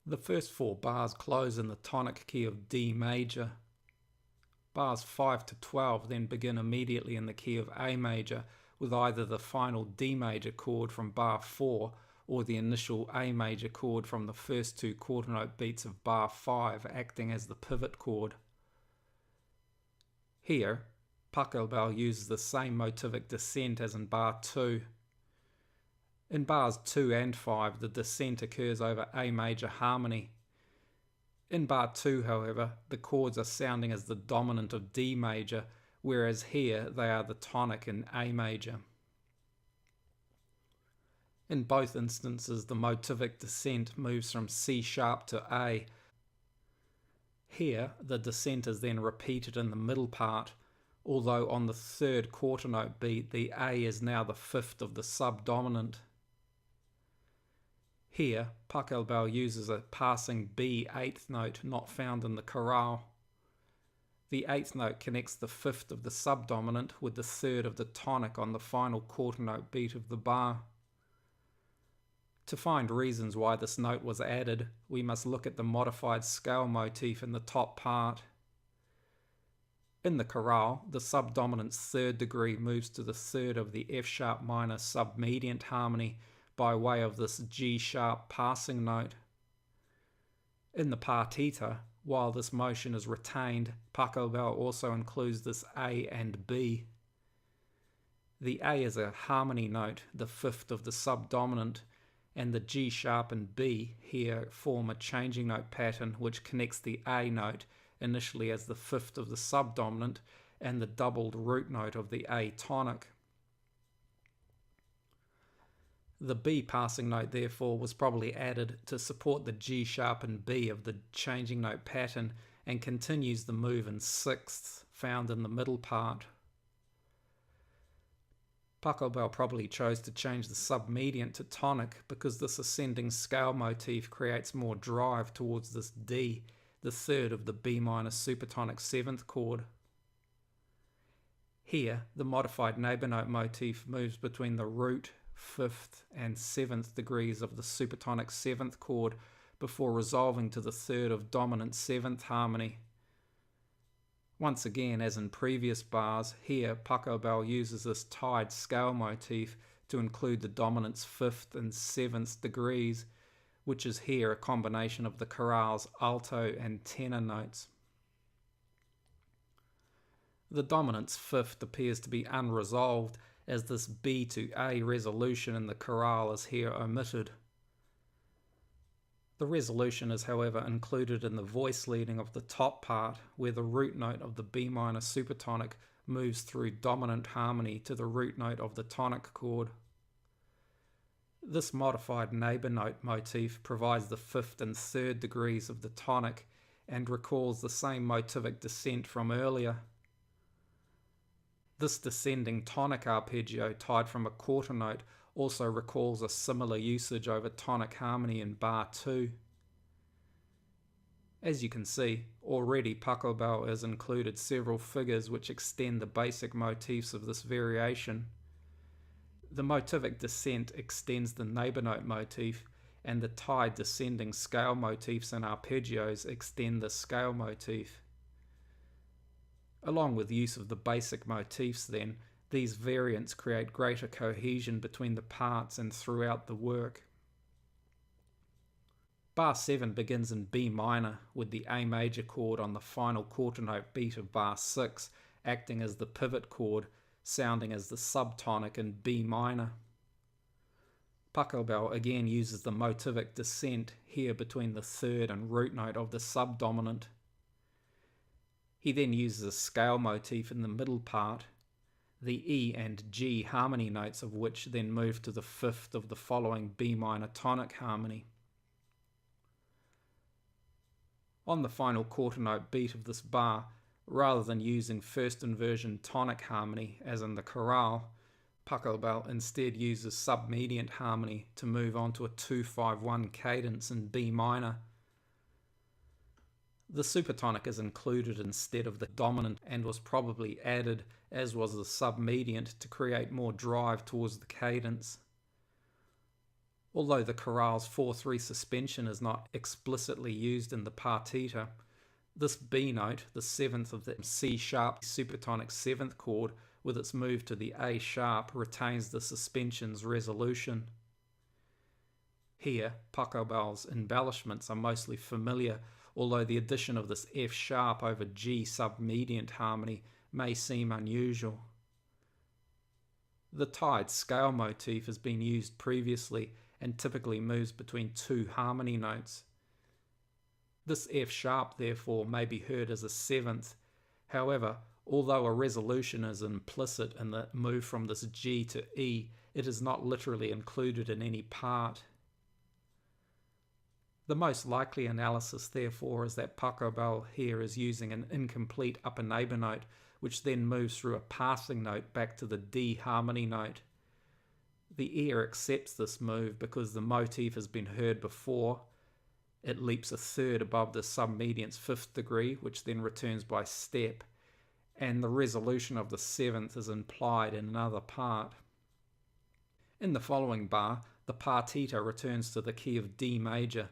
The first four bars close in the tonic key of D major. Bars 5 to 12 then begin immediately in the key of A major, with either the final D major chord from bar 4 or the initial A major chord from the first two quarter note beats of bar 5 acting as the pivot chord. Here, Pachelbel uses the same motivic descent as in bar 2. In bars 2 and 5, the descent occurs over A major harmony. In bar 2, however, the chords are sounding as the dominant of D major, whereas here they are the tonic in A major. In both instances, the motivic descent moves from C sharp to A. Here, the descent is then repeated in the middle part, although on the third quarter note beat, the A is now the fifth of the subdominant. Here, Pachelbel uses a passing B eighth note not found in the chorale. The eighth note connects the fifth of the subdominant with the third of the tonic on the final quarter note beat of the bar. To find reasons why this note was added, we must look at the modified scale motif in the top part. In the chorale, the subdominant's third degree moves to the third of the F sharp minor submediant harmony by way of this G sharp passing note. In the partita, while this motion is retained, Pachelbel also includes this A and B. The A is a harmony note, the fifth of the subdominant, and the G sharp and B here form a changing note pattern which connects the A note initially as the fifth of the subdominant and the doubled root note of the A tonic. The B passing note therefore was probably added to support the G sharp and B of the changing note pattern and continues the move in sixths found in the middle part. Pachelbel probably chose to change the submediant to tonic because this ascending scale motif creates more drive towards this D, the third of the B minor supertonic seventh chord. Here, the modified neighbor note motif moves between the root, fifth and seventh degrees of the supertonic seventh chord before resolving to the third of dominant seventh harmony. Once again, as in previous bars, here Pachelbel uses this tied scale motif to include the dominant's fifth and seventh degrees, which is here a combination of the chorale's alto and tenor notes. The dominant's fifth appears to be unresolved, as this B to A resolution in the chorale is here omitted. The resolution is however included in the voice leading of the top part, where the root note of the B minor supertonic moves through dominant harmony to the root note of the tonic chord. This modified neighbor note motif provides the fifth and third degrees of the tonic and recalls the same motivic descent from earlier. This descending tonic arpeggio tied from a quarter note also recalls a similar usage over tonic harmony in bar 2. As you can see, already Pachelbel has included several figures which extend the basic motifs of this variation. The motivic descent extends the neighbor note motif, and the tied descending scale motifs and arpeggios extend the scale motif. Along with use of the basic motifs then, these variants create greater cohesion between the parts and throughout the work. Bar 7 begins in B minor, with the A major chord on the final quarter note beat of bar 6 acting as the pivot chord, sounding as the subtonic in B minor. Pachelbel again uses the motivic descent here between the third and root note of the subdominant. He then uses a scale motif in the middle part, the E and G harmony notes of which then move to the fifth of the following B minor tonic harmony. On the final quarter note beat of this bar, rather than using first inversion tonic harmony as in the chorale, Pachelbel instead uses submediant harmony to move on to a 2-5-1 cadence in B minor. The supertonic is included instead of the dominant and was probably added, as was the submediant, to create more drive towards the cadence. Although the chorale's 4/3 suspension is not explicitly used in the partita, this B note, the 7th of the C sharp supertonic 7th chord, with its move to the A sharp, retains the suspension's resolution. Here, Pachelbel's embellishments are mostly familiar, although the addition of this F sharp over G submediant harmony may seem unusual. The tied scale motif has been used previously and typically moves between two harmony notes. This F sharp, therefore, may be heard as a 7th. However, although a resolution is implicit in the move from this G to E, it is not literally included in any part. The most likely analysis, therefore, is that Pachelbel here is using an incomplete upper neighbour note, which then moves through a passing note back to the D harmony note. The ear accepts this move because the motif has been heard before. It leaps a third above the submediant's 5th degree, which then returns by step, and the resolution of the 7th is implied in another part. In the following bar, the partita returns to the key of D major,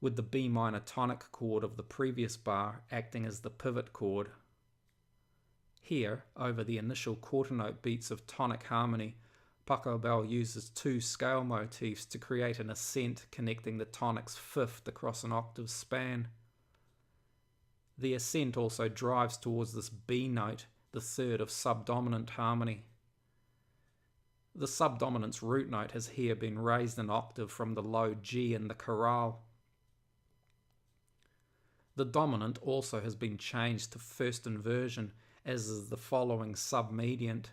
with the B minor tonic chord of the previous bar acting as the pivot chord. Here, over the initial quarter note beats of tonic harmony, Pachelbel uses two scale motifs to create an ascent connecting the tonic's 5th across an octave span. The ascent also drives towards this B note, the 3rd of subdominant harmony. The subdominant's root note has here been raised an octave from the low G in the chorale. The dominant also has been changed to first inversion, as is the following submediant.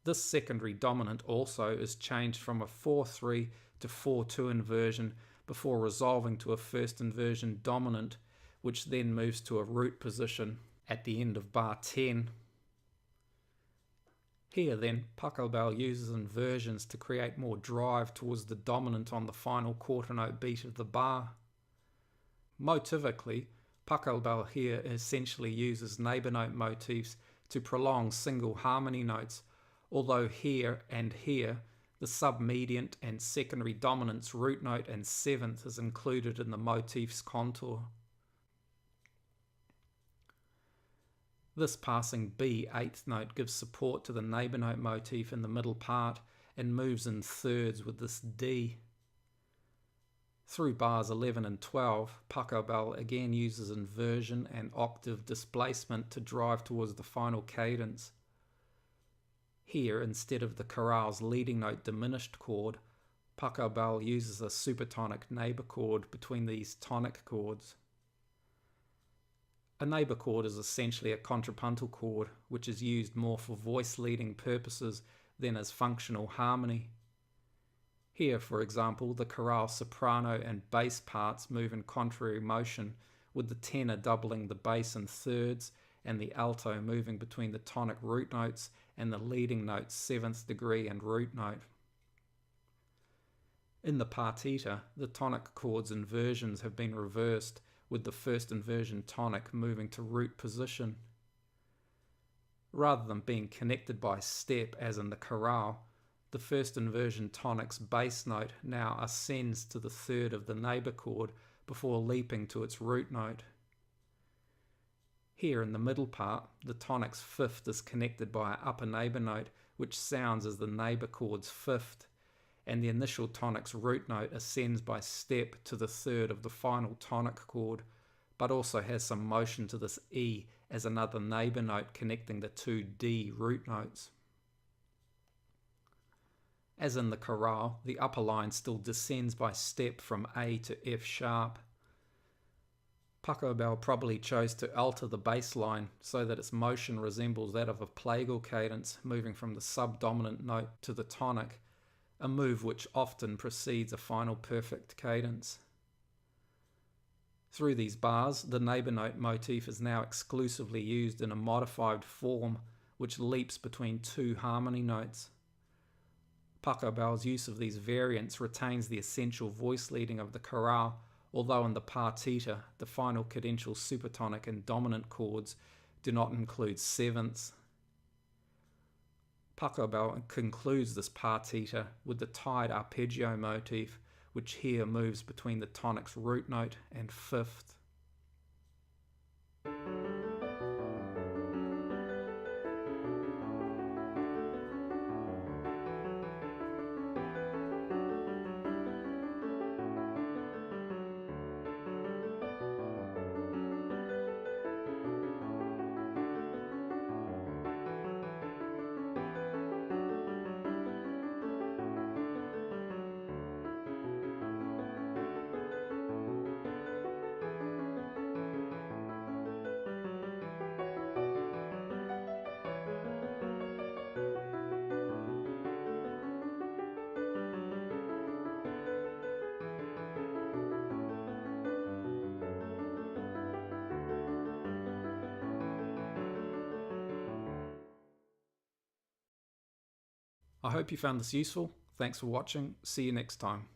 This secondary dominant also is changed from a 4/3 to 4/2 inversion before resolving to a first inversion dominant, which then moves to a root position at the end of bar 10. Here then, Pachelbel uses inversions to create more drive towards the dominant on the final quarter note beat of the bar. Motivically, Pachelbel here essentially uses neighbour note motifs to prolong single harmony notes, although here and here the submediant and secondary dominant's root note and 7th is included in the motif's contour. This passing B 8th note gives support to the neighbour note motif in the middle part and moves in thirds with this D. Through bars 11 and 12, Pachelbel again uses inversion and octave displacement to drive towards the final cadence. Here, instead of the chorale's leading note diminished chord, Pachelbel uses a supertonic neighbour chord between these tonic chords. A neighbour chord is essentially a contrapuntal chord, which is used more for voice leading purposes than as functional harmony. Here, for example, the chorale soprano and bass parts move in contrary motion, with the tenor doubling the bass in thirds and the alto moving between the tonic root notes and the leading note's 7th degree and root note. In the partita, the tonic chord's inversions have been reversed, with the first inversion tonic moving to root position. Rather than being connected by step as in the chorale, the first inversion tonic's bass note now ascends to the 3rd of the neighbour chord before leaping to its root note. Here in the middle part, the tonic's 5th is connected by an upper neighbour note which sounds as the neighbour chord's 5th, and the initial tonic's root note ascends by step to the 3rd of the final tonic chord, but also has some motion to this E as another neighbour note connecting the two D root notes. As in the chorale, the upper line still descends by step from A to F sharp. Pachelbel probably chose to alter the bass line so that its motion resembles that of a plagal cadence moving from the subdominant note to the tonic, a move which often precedes a final perfect cadence. Through these bars, the neighbour note motif is now exclusively used in a modified form which leaps between two harmony notes. Pachelbel's use of these variants retains the essential voice leading of the chorale, although in the partita, the final cadential supertonic and dominant chords do not include 7ths. Pachelbel concludes this partita with the tied arpeggio motif, which here moves between the tonic's root note and fifth. I hope you found this useful. Thanks for watching. See you next time.